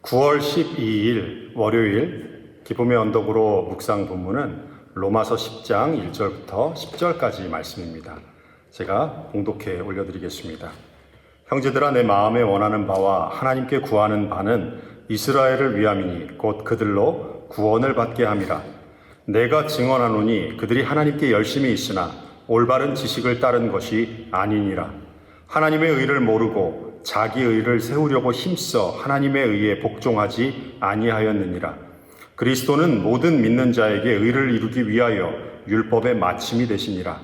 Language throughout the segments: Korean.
9월 12일 월요일 기쁨의 언덕으로 묵상 본문은 로마서 10장 1절부터 10절까지 말씀입니다. 제가 봉독해 올려드리겠습니다. 형제들아, 내 마음에 원하는 바와 하나님께 구하는 바는 이스라엘을 위함이니 곧 그들로 구원을 받게 함이라. 내가 증언하노니 그들이 하나님께 열심히 있으나 올바른 지식을 따른 것이 아니니라. 하나님의 의를 모르고 자기 의를 세우려고 힘써 하나님의 의에 복종하지 아니하였느니라. 그리스도는 모든 믿는 자에게 의를 이루기 위하여 율법의 마침이 되시니라.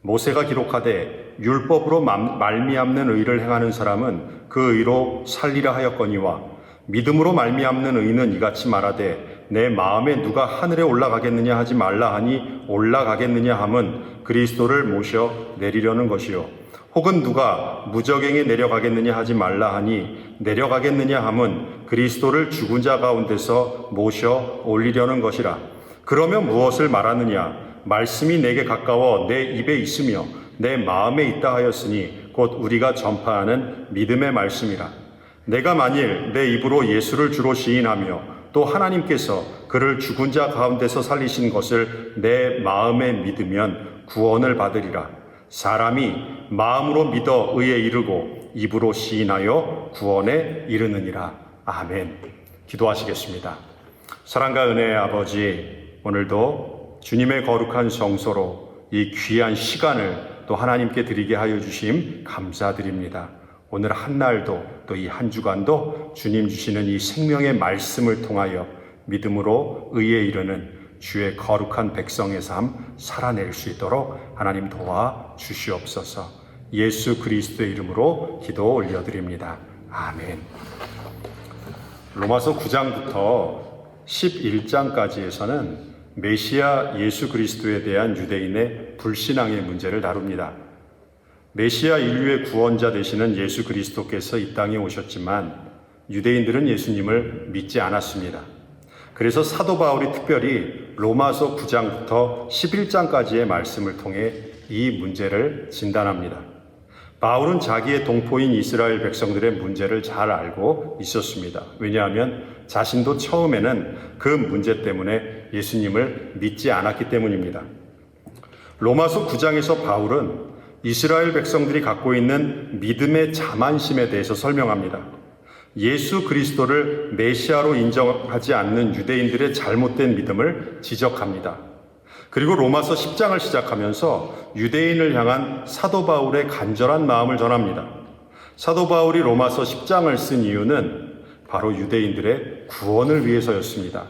모세가 기록하되 율법으로 말미암는 의를 행하는 사람은 그 의로 살리라 하였거니와 믿음으로 말미암는 의는 이같이 말하되 내 마음에 누가 하늘에 올라가겠느냐 하지 말라 하니 올라가겠느냐 함은 그리스도를 모셔 내리려는 것이요. 혹은 누가 무저갱에 내려가겠느냐 하지 말라 하니 내려가겠느냐 함은 그리스도를 죽은 자 가운데서 모셔 올리려는 것이라. 그러면 무엇을 말하느냐? 말씀이 내게 가까워 내 입에 있으며 내 마음에 있다 하였으니 곧 우리가 전파하는 믿음의 말씀이라. 내가 만일 내 입으로 예수를 주로 시인하며 또 하나님께서 그를 죽은 자 가운데서 살리신 것을 내 마음에 믿으면 구원을 받으리라. 사람이 마음으로 믿어 의에 이르고 입으로 시인하여 구원에 이르느니라. 아멘. 기도하시겠습니다. 사랑과 은혜의 아버지, 오늘도 주님의 거룩한 성소로 이 귀한 시간을 또 하나님께 드리게 하여 주심 감사드립니다. 오늘 한 날도 또 이 한 주간도 주님 주시는 이 생명의 말씀을 통하여 믿음으로 의에 이르는 주의 거룩한 백성의 삶 살아낼 수 있도록 하나님 도와 주시옵소서. 예수 그리스도의 이름으로 기도 올려드립니다. 아멘. 로마서 9장부터 11장까지에서는 메시아 예수 그리스도에 대한 유대인의 불신앙의 문제를 다룹니다. 메시아 인류의 구원자 되시는 예수 그리스도께서 이 땅에 오셨지만 유대인들은 예수님을 믿지 않았습니다. 그래서 사도 바울이 특별히 로마서 9장부터 11장까지의 말씀을 통해 이 문제를 진단합니다. 바울은 자기의 동포인 이스라엘 백성들의 문제를 잘 알고 있었습니다. 왜냐하면 자신도 처음에는 그 문제 때문에 예수님을 믿지 않았기 때문입니다. 로마서 9장에서 바울은 이스라엘 백성들이 갖고 있는 믿음의 자만심에 대해서 설명합니다. 예수 그리스도를 메시아로 인정하지 않는 유대인들의 잘못된 믿음을 지적합니다. 그리고 로마서 10장을 시작하면서 유대인을 향한 사도 바울의 간절한 마음을 전합니다. 사도 바울이 로마서 10장을 쓴 이유는 바로 유대인들의 구원을 위해서였습니다.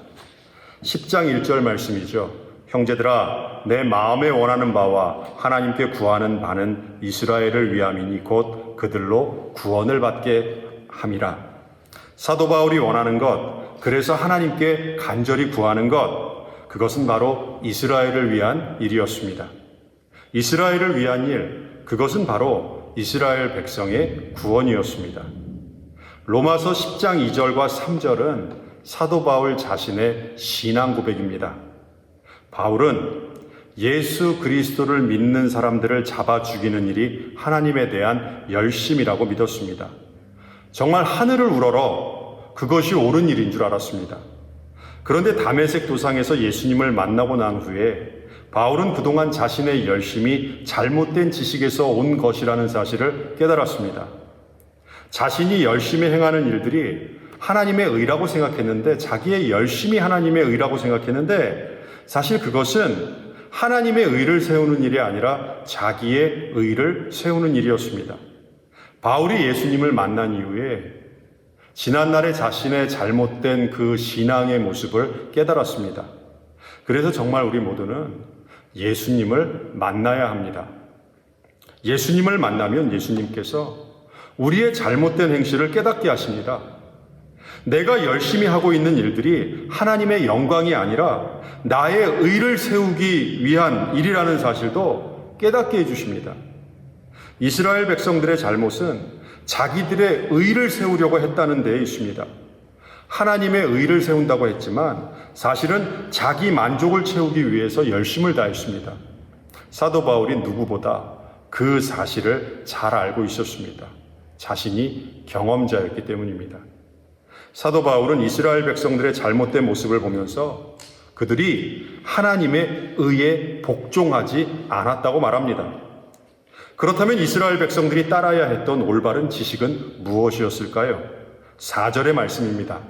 10장 1절 말씀이죠. 형제들아, 내 마음에 원하는 바와 하나님께 구하는 바는 이스라엘을 위함이니 곧 그들로 구원을 받게 함이라. 사도 바울이 원하는 것, 그래서 하나님께 간절히 구하는 것, 그것은 바로 이스라엘을 위한 일이었습니다. 이스라엘을 위한 일, 그것은 바로 이스라엘 백성의 구원이었습니다. 로마서 10장 2절과 3절은 사도 바울 자신의 신앙 고백입니다. 바울은 예수 그리스도를 믿는 사람들을 잡아 죽이는 일이 하나님에 대한 열심이라고 믿었습니다. 정말 하늘을 우러러 그것이 옳은 일인 줄 알았습니다. 그런데 다메섹 도상에서 예수님을 만나고 난 후에 바울은 그동안 자신의 열심이 잘못된 지식에서 온 것이라는 사실을 깨달았습니다. 자신이 열심히 행하는 일들이 하나님의 의라고 생각했는데, 자기의 열심이 하나님의 의라고 생각했는데, 사실 그것은 하나님의 의를 세우는 일이 아니라 자기의 의를 세우는 일이었습니다. 바울이 예수님을 만난 이후에 지난날의 자신의 잘못된 그 신앙의 모습을 깨달았습니다. 그래서 정말 우리 모두는 예수님을 만나야 합니다. 예수님을 만나면 예수님께서 우리의 잘못된 행실을 깨닫게 하십니다. 내가 열심히 하고 있는 일들이 하나님의 영광이 아니라 나의 의를 세우기 위한 일이라는 사실도 깨닫게 해주십니다. 이스라엘 백성들의 잘못은 자기들의 의를 세우려고 했다는 데에 있습니다. 하나님의 의를 세운다고 했지만 사실은 자기 만족을 채우기 위해서 열심을 다했습니다. 사도 바울이 누구보다 그 사실을 잘 알고 있었습니다. 자신이 경험자였기 때문입니다. 사도 바울은 이스라엘 백성들의 잘못된 모습을 보면서 그들이 하나님의 의에 복종하지 않았다고 말합니다. 그렇다면 이스라엘 백성들이 따라야 했던 올바른 지식은 무엇이었을까요? 4절의 말씀입니다.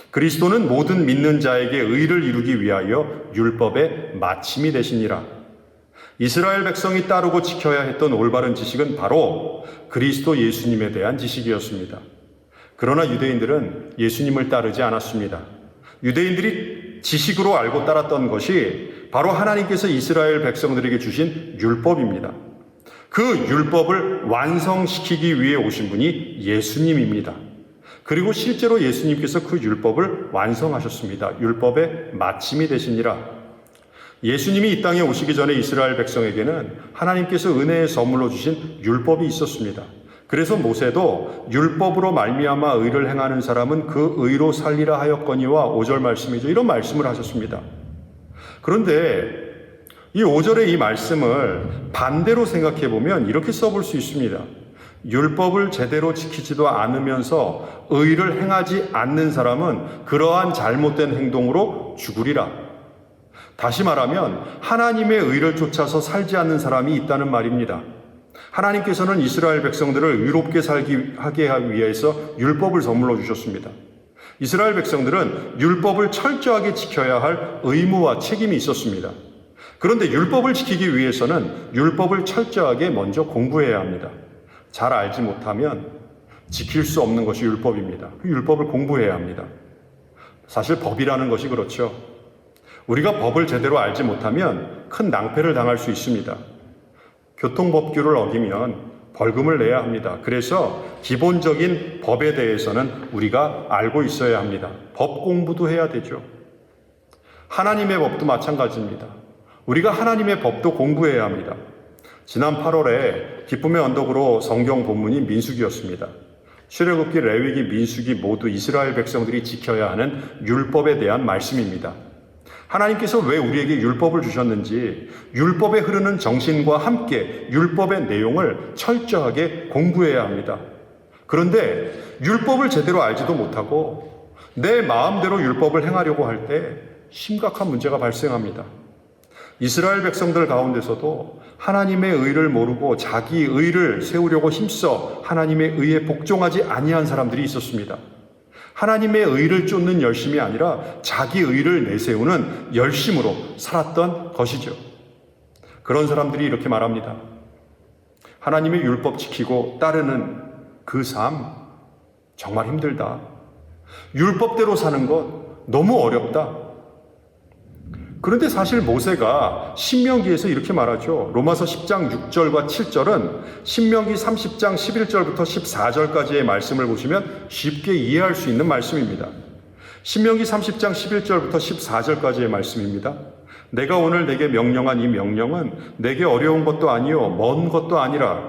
그리스도는 모든 믿는 자에게 의를 이루기 위하여 율법의 마침이 되시니라. 이스라엘 백성이 따르고 지켜야 했던 올바른 지식은 바로 그리스도 예수님에 대한 지식이었습니다. 그러나 유대인들은 예수님을 따르지 않았습니다. 유대인들이 지식으로 알고 따랐던 것이 바로 하나님께서 이스라엘 백성들에게 주신 율법입니다. 그 율법을 완성시키기 위해 오신 분이 예수님입니다. 그리고 실제로 예수님께서 그 율법을 완성하셨습니다. 율법의 마침이 되시니라. 예수님이 이 땅에 오시기 전에 이스라엘 백성에게는 하나님께서 은혜의 선물로 주신 율법이 있었습니다. 그래서 모세도 율법으로 말미암아 의를 행하는 사람은 그 의로 살리라 하였거니와 5절 말씀이죠. 이런 말씀을 하셨습니다. 그런데 이 5절의 이 말씀을 반대로 생각해 보면 이렇게 써볼 수 있습니다. 율법을 제대로 지키지도 않으면서 의를 행하지 않는 사람은 그러한 잘못된 행동으로 죽으리라. 다시 말하면 하나님의 의를 쫓아서 살지 않는 사람이 있다는 말입니다. 하나님께서는 이스라엘 백성들을 의롭게 살게 하기 위해서 율법을 선물로 주셨습니다. 이스라엘 백성들은 율법을 철저하게 지켜야 할 의무와 책임이 있었습니다. 그런데 율법을 지키기 위해서는 율법을 철저하게 먼저 공부해야 합니다. 잘 알지 못하면 지킬 수 없는 것이 율법입니다. 그 율법을 공부해야 합니다. 사실 법이라는 것이 그렇죠. 우리가 법을 제대로 알지 못하면 큰 낭패를 당할 수 있습니다. 교통법규를 어기면 벌금을 내야 합니다. 그래서 기본적인 법에 대해서는 우리가 알고 있어야 합니다. 법 공부도 해야 되죠. 하나님의 법도 마찬가지입니다. 우리가 하나님의 법도 공부해야 합니다. 지난 8월에 기쁨의 언덕으로 성경 본문이 민수기였습니다. 출애굽기, 레위기, 민수기 모두 이스라엘 백성들이 지켜야 하는 율법에 대한 말씀입니다. 하나님께서 왜 우리에게 율법을 주셨는지 율법에 흐르는 정신과 함께 율법의 내용을 철저하게 공부해야 합니다. 그런데 율법을 제대로 알지도 못하고 내 마음대로 율법을 행하려고 할 때 심각한 문제가 발생합니다. 이스라엘 백성들 가운데서도 하나님의 의를 모르고 자기 의를 세우려고 힘써 하나님의 의에 복종하지 아니한 사람들이 있었습니다. 하나님의 의를 쫓는 열심이 아니라 자기 의를 내세우는 열심으로 살았던 것이죠. 그런 사람들이 이렇게 말합니다. 하나님의 율법 지키고 따르는 그 삶 정말 힘들다. 율법대로 사는 것 너무 어렵다. 그런데 사실 모세가 신명기에서 이렇게 말하죠. 로마서 10장 6절과 7절은 신명기 30장 11절부터 14절까지의 말씀을 보시면 쉽게 이해할 수 있는 말씀입니다. 신명기 30장 11절부터 14절까지의 말씀입니다. 내가 오늘 내게 명령한 이 명령은 내게 어려운 것도 아니요 먼 것도 아니라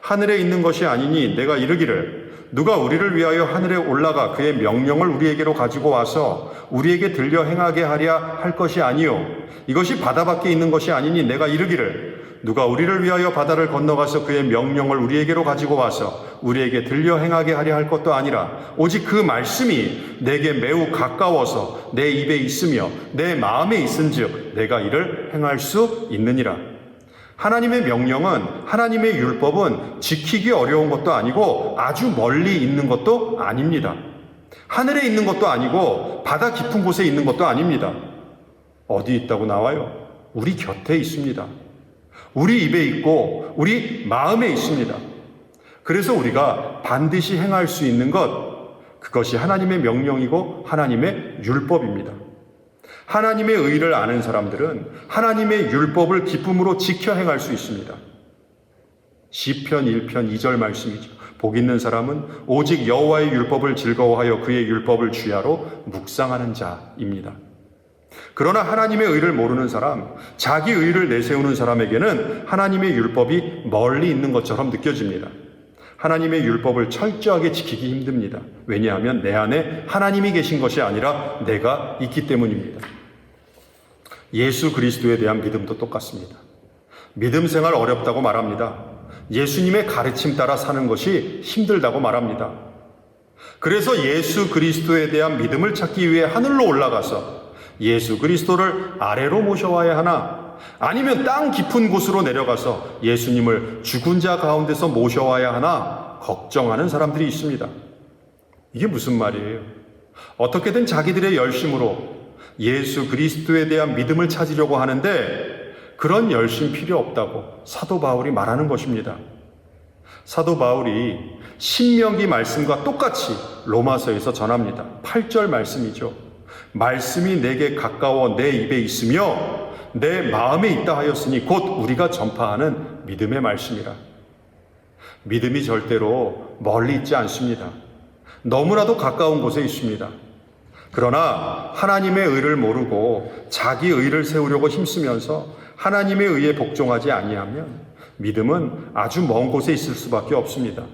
하늘에 있는 것이 아니니 내가 이르기를 누가 우리를 위하여 하늘에 올라가 그의 명령을 우리에게로 가지고 와서 우리에게 들려 행하게 하랴 할 것이 아니요 이것이 바다 밖에 있는 것이 아니니 내가 이르기를 누가 우리를 위하여 바다를 건너가서 그의 명령을 우리에게로 가지고 와서 우리에게 들려 행하게 하랴 할 것도 아니라 오직 그 말씀이 내게 매우 가까워서 내 입에 있으며 내 마음에 있은즉 내가 이를 행할 수 있느니라. 하나님의 명령은, 하나님의 율법은 지키기 어려운 것도 아니고 아주 멀리 있는 것도 아닙니다. 하늘에 있는 것도 아니고 바다 깊은 곳에 있는 것도 아닙니다. 어디 있다고 나와요? 우리 곁에 있습니다. 우리 입에 있고 우리 마음에 있습니다. 그래서 우리가 반드시 행할 수 있는 것, 그것이 하나님의 명령이고 하나님의 율법입니다. 하나님의 의를 아는 사람들은 하나님의 율법을 기쁨으로 지켜 행할 수 있습니다. 시편 1편 2절 말씀이죠. 복 있는 사람은 오직 여호와의 율법을 즐거워하여 그의 율법을 주야로 묵상하는 자입니다. 그러나 하나님의 의를 모르는 사람, 자기 의를 내세우는 사람에게는 하나님의 율법이 멀리 있는 것처럼 느껴집니다. 하나님의 율법을 철저하게 지키기 힘듭니다. 왜냐하면 내 안에 하나님이 계신 것이 아니라 내가 있기 때문입니다. 예수 그리스도에 대한 믿음도 똑같습니다. 믿음 생활 어렵다고 말합니다. 예수님의 가르침 따라 사는 것이 힘들다고 말합니다. 그래서 예수 그리스도에 대한 믿음을 찾기 위해 하늘로 올라가서 예수 그리스도를 아래로 모셔와야 하나, 아니면 땅 깊은 곳으로 내려가서 예수님을 죽은 자 가운데서 모셔와야 하나 걱정하는 사람들이 있습니다. 이게 무슨 말이에요? 어떻게든 자기들의 열심으로 예수 그리스도에 대한 믿음을 찾으려고 하는데 그런 열심 필요 없다고 사도 바울이 말하는 것입니다. 사도 바울이 신명기 말씀과 똑같이 로마서에서 전합니다. 8절 말씀이죠. 말씀이 내게 가까워 내 입에 있으며 내 마음에 있다 하였으니 곧 우리가 전파하는 믿음의 말씀이라. 믿음이 절대로 멀리 있지 않습니다. 너무나도 가까운 곳에 있습니다. 그러나 하나님의 의를 모르고 자기 의를 세우려고 힘쓰면서 하나님의 의에 복종하지 아니하면 믿음은 아주 먼 곳에 있을 수밖에 없습니다.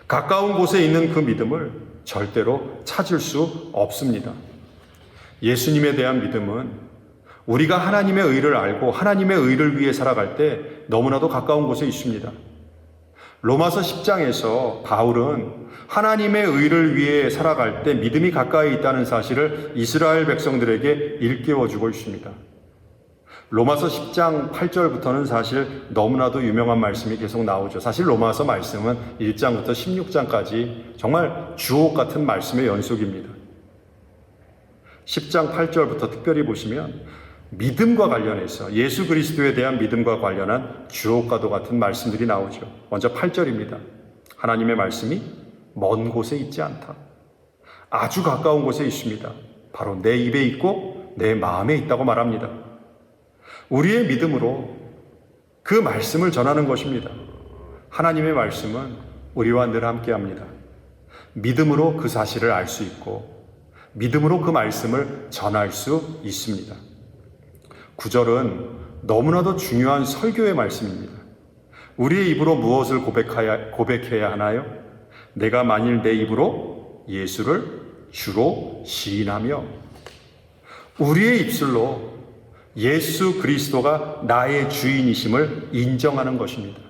가까운 곳에 있는 그 믿음을 절대로 찾을 수 없습니다. 예수님에 대한 믿음은 우리가 하나님의 의를 알고 하나님의 의를 위해 살아갈 때 너무나도 가까운 곳에 있습니다. 로마서 10장에서 바울은 하나님의 의를 위해 살아갈 때 믿음이 가까이 있다는 사실을 이스라엘 백성들에게 일깨워주고 있습니다. 로마서 10장 8절부터는 사실 너무나도 유명한 말씀이 계속 나오죠. 사실 로마서 말씀은 1장부터 16장까지 정말 주옥 같은 말씀의 연속입니다. 10장 8절부터 특별히 보시면 믿음과 관련해서 예수 그리스도에 대한 믿음과 관련한 주옥과도 같은 말씀들이 나오죠. 먼저 8절입니다. 하나님의 말씀이 먼 곳에 있지 않다. 아주 가까운 곳에 있습니다. 바로 내 입에 있고 내 마음에 있다고 말합니다. 우리의 믿음으로 그 말씀을 전하는 것입니다. 하나님의 말씀은 우리와 늘 함께합니다. 믿음으로 그 사실을 알 수 있고 믿음으로 그 말씀을 전할 수 있습니다. 9절은 너무나도 중요한 설교의 말씀입니다. 우리의 입으로 무엇을 고백해야 하나요? 내가 만일 내 입으로 예수를 주로 시인하며, 우리의 입술로 예수 그리스도가 나의 주인이심을 인정하는 것입니다.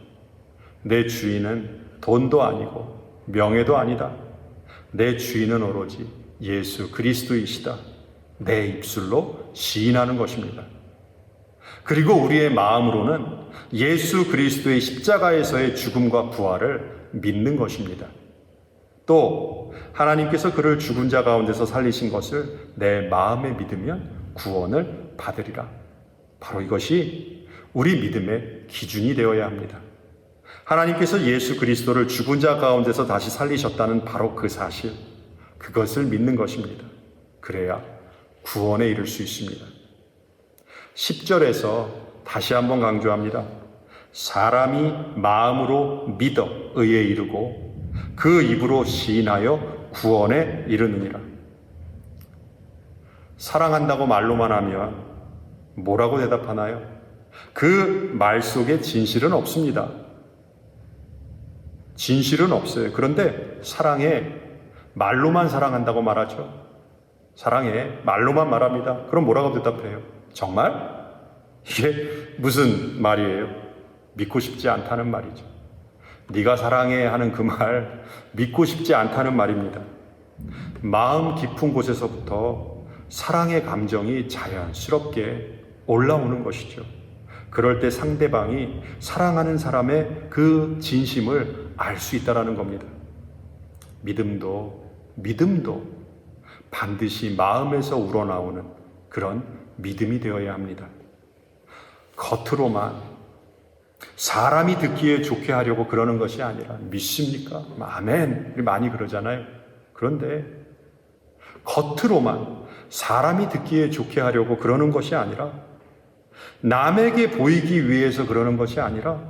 내 주인은 돈도 아니고 명예도 아니다. 내 주인은 오로지 예수 그리스도이시다. 내 입술로 시인하는 것입니다. 그리고 우리의 마음으로는 예수 그리스도의 십자가에서의 죽음과 부활을 믿는 것입니다. 또 하나님께서 그를 죽은 자 가운데서 살리신 것을 내 마음에 믿으면 구원을 받으리라. 바로 이것이 우리 믿음의 기준이 되어야 합니다. 하나님께서 예수 그리스도를 죽은 자 가운데서 다시 살리셨다는 바로 그 사실, 그것을 믿는 것입니다. 그래야 구원에 이를 수 있습니다. 10절에서 다시 한번 강조합니다. 사람이 마음으로 믿어 의에 이르고 그 입으로 시인하여 구원에 이르느니라. 사랑한다고 말로만 하면 뭐라고 대답하나요? 그 말 속에 진실은 없습니다. 진실은 없어요. 그런데 사랑해, 말로만 사랑한다고 말하죠. 사랑해, 말로만 말합니다. 그럼 뭐라고 대답해요? 정말? 이게 무슨 말이에요? 믿고 싶지 않다는 말이죠. 네가 사랑해 하는 그 말 믿고 싶지 않다는 말입니다. 마음 깊은 곳에서부터 사랑의 감정이 자연스럽게 올라오는 것이죠. 그럴 때 상대방이 사랑하는 사람의 그 진심을 알 수 있다는 겁니다. 믿음도 반드시 마음에서 우러나오는 그런 믿음이 되어야 합니다. 겉으로만 사람이 듣기에 좋게 하려고 그러는 것이 아니라, 믿습니까? 아멘. 우리 많이 그러잖아요. 그런데 겉으로만 사람이 듣기에 좋게 하려고 그러는 것이 아니라, 남에게 보이기 위해서 그러는 것이 아니라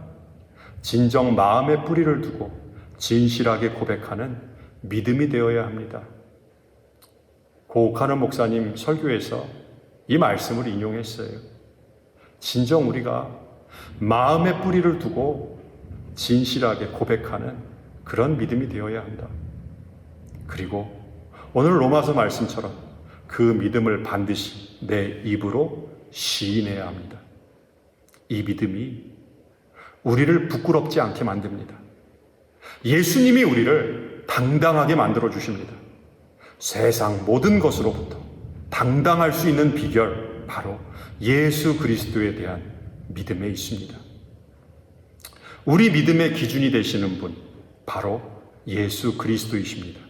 진정 마음에 뿌리를 두고 진실하게 고백하는 믿음이 되어야 합니다. 고옥하는 목사님 설교에서 이 말씀을 인용했어요. 진정 우리가 마음에 뿌리를 두고 진실하게 고백하는 그런 믿음이 되어야 한다. 그리고 오늘 로마서 말씀처럼 그 믿음을 반드시 내 입으로 시인해야 합니다. 이 믿음이 우리를 부끄럽지 않게 만듭니다. 예수님이 우리를 당당하게 만들어 주십니다. 세상 모든 것으로부터 당당할 수 있는 비결, 바로 예수 그리스도에 대한 믿음에 있습니다. 우리 믿음의 기준이 되시는 분, 바로 예수 그리스도이십니다.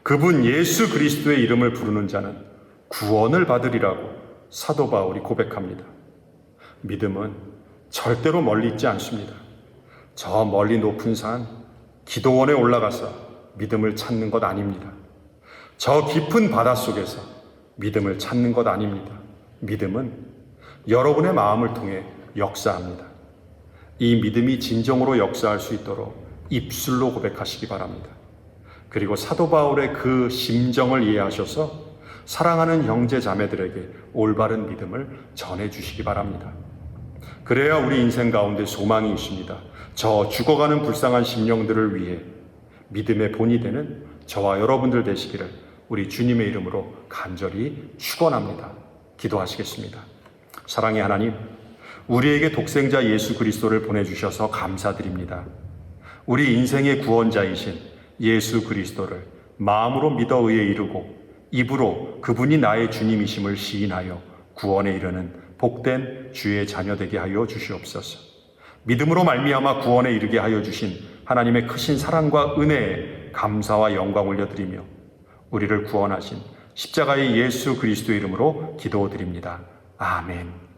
그분 예수 그리스도의 이름을 부르는 자는 구원을 받으리라고 사도 바울이 고백합니다. 믿음은 절대로 멀리 있지 않습니다. 저 멀리 높은 산, 기도원에 올라가서 믿음을 찾는 것 아닙니다. 저 깊은 바닷속에서 믿음을 찾는 것 아닙니다. 믿음은 여러분의 마음을 통해 역사합니다. 이 믿음이 진정으로 역사할 수 있도록 입술로 고백하시기 바랍니다. 그리고 사도 바울의 그 심정을 이해하셔서 사랑하는 형제 자매들에게 올바른 믿음을 전해주시기 바랍니다. 그래야 우리 인생 가운데 소망이 있습니다. 저 죽어가는 불쌍한 심령들을 위해 믿음의 본이 되는 저와 여러분들 되시기를 우리 주님의 이름으로 간절히 축원합니다. 기도하시겠습니다. 사랑의 하나님, 우리에게 독생자 예수 그리스도를 보내주셔서 감사드립니다. 우리 인생의 구원자이신 예수 그리스도를 마음으로 믿어 의에 이르고 입으로 그분이 나의 주님이심을 시인하여 구원에 이르는 복된 주의 자녀 되게 하여 주시옵소서. 믿음으로 말미암아 구원에 이르게 하여 주신 하나님의 크신 사랑과 은혜에 감사와 영광 올려드리며 우리를 구원하신 십자가의 예수 그리스도 이름으로 기도드립니다. 아멘.